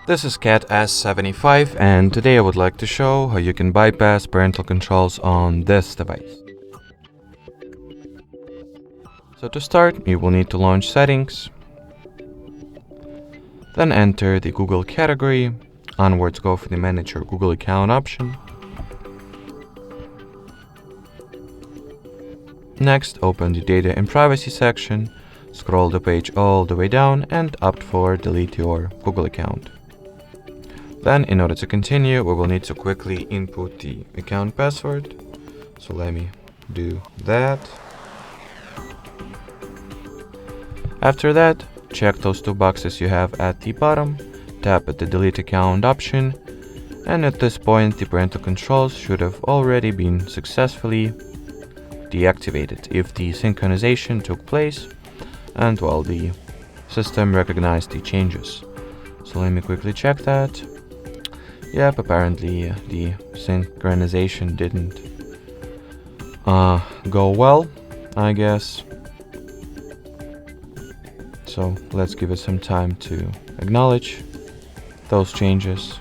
This is CAT S75, and today I would like to show how you can bypass parental controls on this device. So to start, you will need to launch Settings, then enter the Google category, onwards go for the Manage Your Google Account option. Next, open the Data and Privacy section, scroll the page all the way down and opt for Delete Your Google Account. Then, in order to continue, we will need to quickly input the account password. So let me do that. After that, check those two boxes you have at the bottom, tap at the Delete Account option, and at this point the parental controls should have already been successfully deactivated if the synchronization took place and while the system recognized the changes. So let me quickly check that. Yep, apparently the synchronization didn't go well, I guess. So let's give it some time to acknowledge those changes.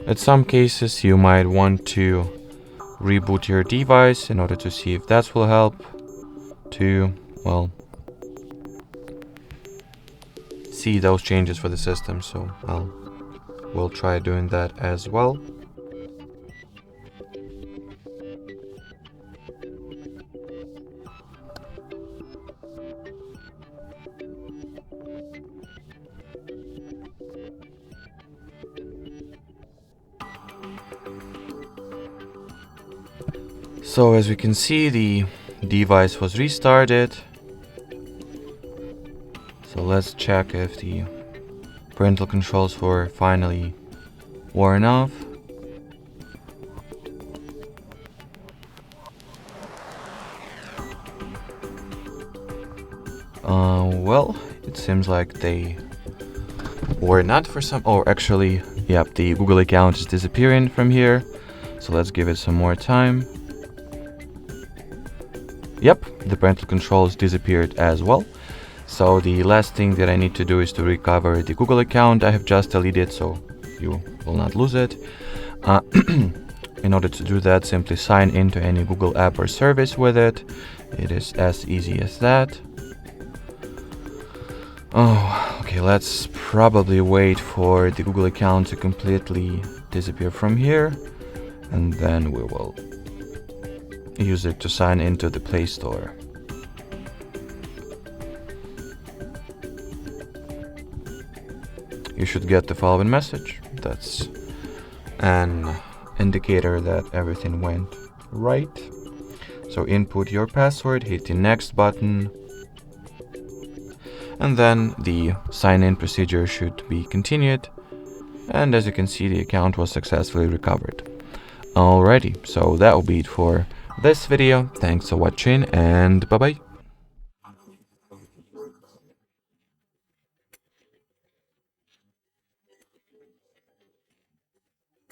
In some cases, you might want to reboot your device in order to see if that will help to, well, see those changes for the system. So we'll try doing that as well. So as we can see, the device was restarted. So let's check if the parental controls were finally worn off. Well, it seems like they were not for some, or actually, yep, the Google account is disappearing from here. So let's give it some more time. Yep, the parental controls disappeared as well. So the last thing that I need to do is to recover the Google account I have just deleted, so you will not lose it. In order to do that, simply sign into any Google app or service with it. It is as easy as that. Oh, okay, let's probably wait for the Google account to completely disappear from here, and then we will use it to sign into the Play Store. You should get the following message. That's an indicator that everything went right. So input your password, hit the next button, and then the sign-in procedure should be continued. And as you can see, the account was successfully recovered. Alrighty, so that will be it for this video. Thanks for watching and bye bye.